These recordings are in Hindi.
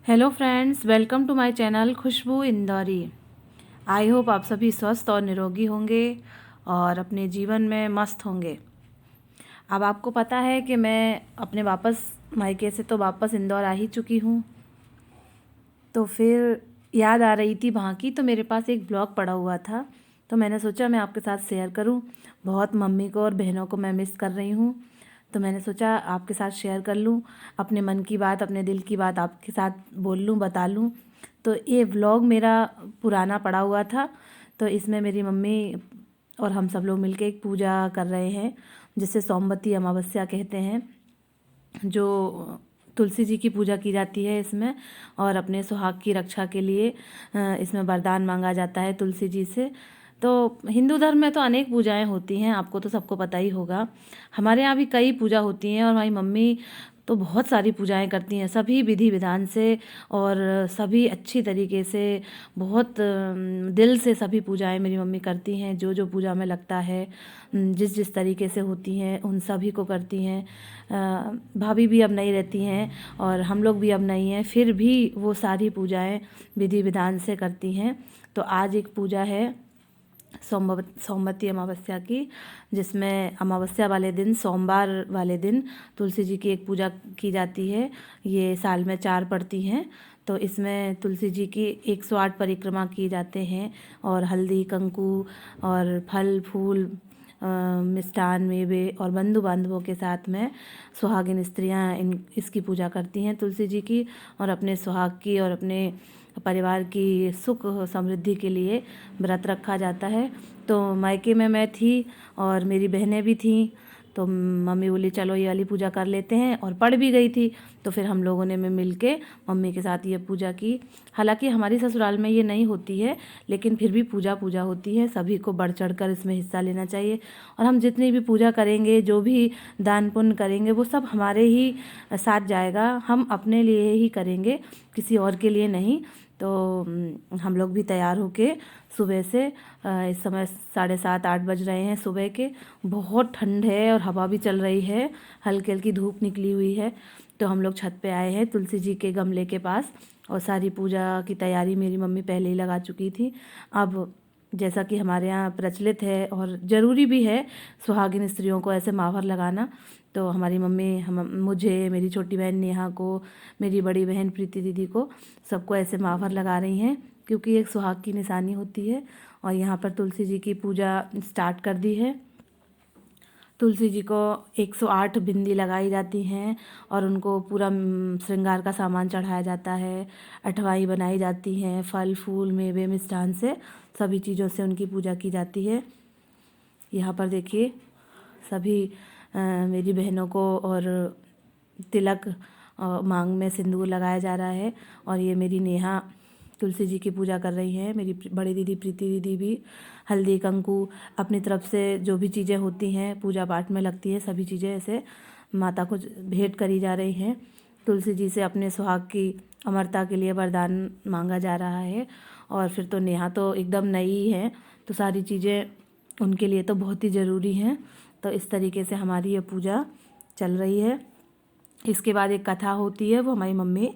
Hello friends, welcome to my channel Khushboo Indori. I hope आप सभी स्वस्थ और निरोगी होंगे और अपने जीवन में मस्त होंगे। अब आपको पता है कि मैं अपने वापस मायके से तो वापस इंदौर आ ही चुकी हूँ। तो फिर याद आ रही थी वहाँ की, तो मेरे पास एक ब्लॉग पड़ा हुआ था, तो मैंने सोचा मैं आपके साथ शेयर करूँ। बहुत मम्मी को और बहनों को मैं मिस कर रही हूँ, तो मैंने सोचा आपके साथ शेयर कर लूँ अपने मन की बात, अपने दिल की बात आपके साथ बोल लूँ, बता लूँ। तो ये व्लॉग मेरा पुराना पड़ा हुआ था, तो इसमें मेरी मम्मी और हम सब लोग मिलके एक पूजा कर रहे हैं जिसे सोमवती अमावस्या कहते हैं, जो तुलसी जी की पूजा की जाती है इसमें। और अपने सुहाग की रक्षा के लिए इसमें वरदान मांगा जाता है तुलसी जी से। तो हिंदू धर्म में तो अनेक पूजाएं होती हैं, आपको तो सबको पता ही होगा। हमारे यहाँ भी कई पूजा होती हैं और हमारी मम्मी तो बहुत सारी पूजाएं करती हैं, सभी विधि विधान से और सभी अच्छी तरीके से, बहुत दिल से सभी पूजाएं मेरी मम्मी करती हैं। जो जो पूजा में लगता है, जिस जिस तरीके से होती हैं उन सभी को करती हैं। भाभी भी अब नहीं रहती हैं और हम लोग भी अब नहीं हैं, फिर भी वो सारी पूजाएं विधि विधान से करती हैं। तो आज एक पूजा है सोमवती अमावस्या की, जिसमें अमावस्या वाले दिन, सोमवार वाले दिन तुलसी जी की एक पूजा की जाती है। ये साल में 4 पड़ती हैं, तो इसमें तुलसी जी की 108 परिक्रमा किए जाते हैं और हल्दी कंकु और फल फूल, मिष्ठान मेवे और बंधु बांधवों के साथ में सुहागिन स्त्रियां इसकी पूजा करती हैं तुलसी जी की, और अपने सुहाग की और अपने परिवार की सुख समृद्धि के लिए व्रत रखा जाता है। तो मायके में मैं थी और मेरी बहनें भी थीं, तो मम्मी बोली चलो ये वाली पूजा कर लेते हैं, और पड़ भी गई थी। तो फिर हम लोगों ने मिल के मम्मी के साथ ये पूजा की। हालांकि हमारी ससुराल में ये नहीं होती है, लेकिन फिर भी पूजा पूजा होती है, सभी को बढ़ चढ़ कर इसमें हिस्सा लेना चाहिए। और हम जितनी भी पूजा करेंगे, जो भी दान पुण्य करेंगे, वो सब हमारे ही साथ जाएगा, हम अपने लिए ही करेंगे, किसी और के लिए नहीं। तो हम लोग भी तैयार होके सुबह से, इस समय 7:30-8 बज रहे हैं सुबह के, बहुत ठंड है और हवा भी चल रही है, हल्की हल्की धूप निकली हुई है। तो हम लोग छत पे आए हैं तुलसी जी के गमले के पास, और सारी पूजा की तैयारी मेरी मम्मी पहले ही लगा चुकी थी। अब जैसा कि हमारे यहाँ प्रचलित है और ज़रूरी भी है सुहागिन स्त्रियों को ऐसे माहवर लगाना, तो हमारी मम्मी मुझे, मेरी छोटी बहन नेहा को, मेरी बड़ी बहन प्रीति दीदी को, सबको ऐसे माहवर लगा रही हैं, क्योंकि एक सुहाग की निशानी होती है। और यहाँ पर तुलसी जी की पूजा स्टार्ट कर दी है। तुलसी जी को 108 बिंदी लगाई जाती हैं और उनको पूरा श्रृंगार का सामान चढ़ाया जाता है, अठवाई बनाई जाती हैं, फल फूल मेवे मिष्ठान से, सभी चीज़ों से उनकी पूजा की जाती है। यहाँ पर देखिए सभी मेरी बहनों को और तिलक, मांग में सिंदूर लगाया जा रहा है। और ये मेरी नेहा तुलसी जी की पूजा कर रही हैं, मेरी बड़ी दीदी प्रीति दीदी भी हल्दी कंकु अपनी तरफ से जो भी चीज़ें होती हैं पूजा पाठ में लगती हैं, सभी चीज़ें ऐसे माता को भेंट करी जा रही हैं। तुलसी जी से अपने सुहाग की अमरता के लिए वरदान मांगा जा रहा है। और फिर तो नेहा तो एकदम नई है, तो सारी चीज़ें उनके लिए तो बहुत ही ज़रूरी हैं। तो इस तरीके से हमारी ये पूजा चल रही है। इसके बाद एक कथा होती है, वो हमारी मम्मी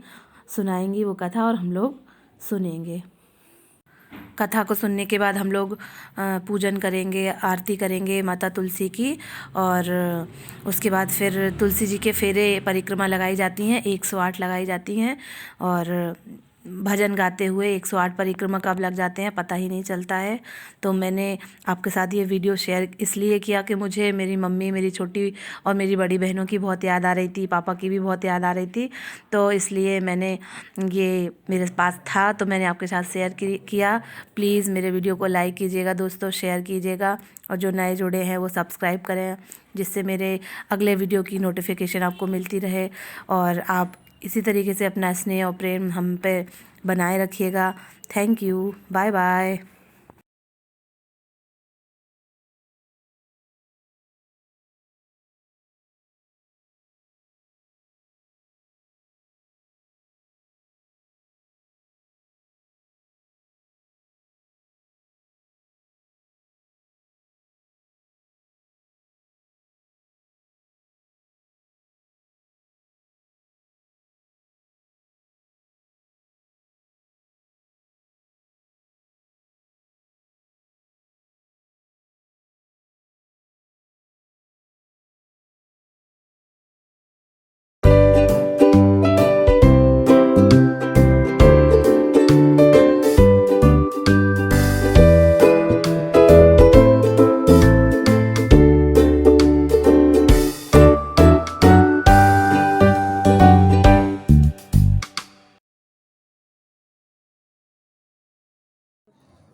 सुनाएंगी वो कथा, और हम लोग सुनेंगे। कथा को सुनने के बाद हम लोग पूजन करेंगे, आरती करेंगे माता तुलसी की। और उसके बाद फिर तुलसी जी के फेरे परिक्रमा लगाई जाती हैं, 108 लगाई जाती हैं, और भजन गाते हुए 108 परिक्रमा कब लग जाते हैं पता ही नहीं चलता है। तो मैंने आपके साथ ये वीडियो शेयर इसलिए किया कि मुझे मेरी मम्मी, मेरी छोटी और मेरी बड़ी बहनों की बहुत याद आ रही थी, पापा की भी बहुत याद आ रही थी। तो इसलिए मैंने, ये मेरे पास था तो मैंने आपके साथ शेयर किया। प्लीज़ मेरे वीडियो को लाइक कीजिएगा दोस्तों, शेयर कीजिएगा, और जो नए जुड़े हैं वो सब्सक्राइब करें, जिससे मेरे अगले वीडियो की नोटिफिकेशन आपको मिलती रहे। और आप इसी तरीके से अपना स्नेह और प्रेम हम पे बनाए रखिएगा। Thank you, bye bye.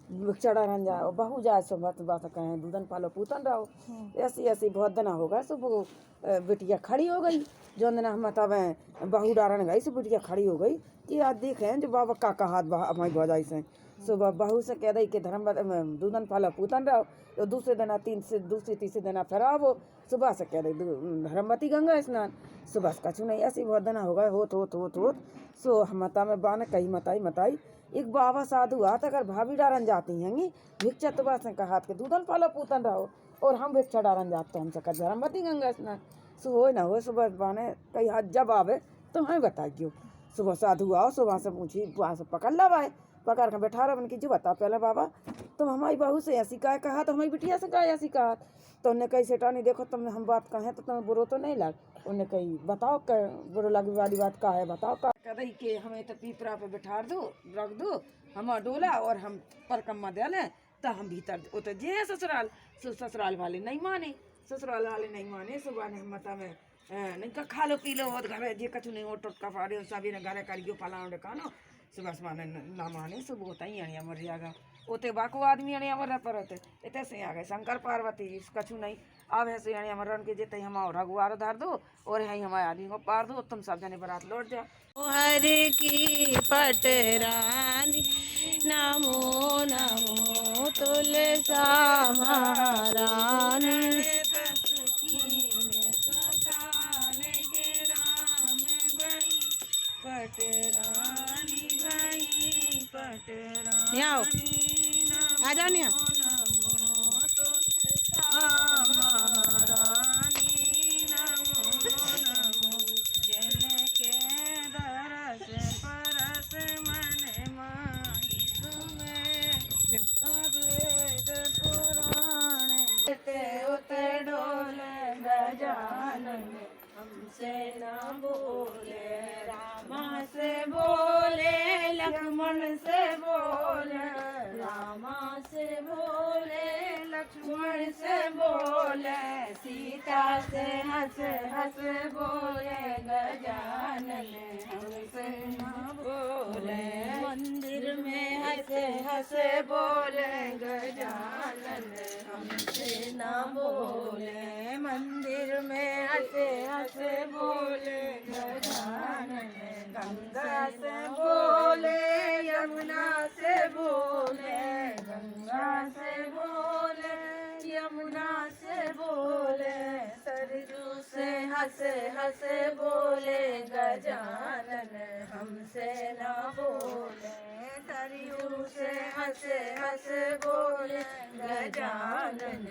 चढ़ान जाओ बहू जाए सो मत बात कहें दूधन पालो पूतन रहो। ऐसी ऐसी बहुत दिन होगा सो वो बिटिया खड़ी हो गई। जो दिन हम तब बहू डारन गई सो बिटिया खड़ी हो गई कि आज देखें जो बाबा का हाथ हमारी भौजाई से सुबह बहू से कह रही कि धर्म दूधन पालो पूतन रहो। तो दूसरे दिन दूसरे तीसरे दिन फिर आओ सुबह से कह रही धर्मवती गंगा स्नान। सुबह से कछू नहीं ऐसी बहुत दिन हो गए होत सो हम मता में बान कही मताई एक बाबा साधु आत अगर भाभी डारन जाती हैं भिक्षा तो बस कहा के दूधन पालो पूतन रहो और हम भिक्षा डारन जाते तो हमसे कर धर्मवती गंगा स्नान। सो हो ना हो सुबह बाने कही हाथ जब आवे तो हमें बताइयो। सुबह साधु आओ सुबह से पूछी वहाँ से पकड़ ला भाई पकड़ कर बैठा रहा की जो बता पहले बाबा तुम हमारी बहू से ऐसी कहा कहा तो हमारी बिटिया से कहा ऐसी कहा तो उन्हें कही सेठानी देखो तुमने हम बात कहें तो तुम्हें बुरो तो नहीं लग। उन्हें कही बताओ बुरो लगी वाली बात का है बताओ का कह रही कि हमें तो पीपरा पे बैठा दो रख दो हम डोला और हम परकम्मा दे लें तो हम भीतर उतर जे ससुराल वाले नहीं माने सुबह ने मता में नहीं का खा लो पी लो और घर जे कछु नहीं ओट टोटका फाड़े सभी ने घरे करियो पलाओ कानो सुबह माने ना माने सुबह होता ही अणिया मर जाएगा ओते बाको आदमी अणिया मर परत इतने से आ गए शंकर पार्वती कछु नहीं अब ऐसे अणिया मरन के जेते हम रघुआर धर दो और है हमारे आदमी को पार दो तुम सब जने बारात लौट जाओ। हर की पटरानी नमो नमो तुलसा महारानी पटरानी भाई पटरानी आओ आ जाओ नहीं हमसे ना बोले रामा से बोले लक्ष्मण से बोले रामा से बोले लक्ष्मण से बोले सीता से हंस हंस बोले गजानन हमसे ना बोले मंदिर में हंस हंस बोले गजानन हमसे ना बोले मंदिर में हंस बोले गजानन गंगा से बोले यमुना से बोले गंगा से बोले यमुना से बोले सरजू से हंस बोले गजानन हमसे ना बोले सरयू से हंस बोले गजानन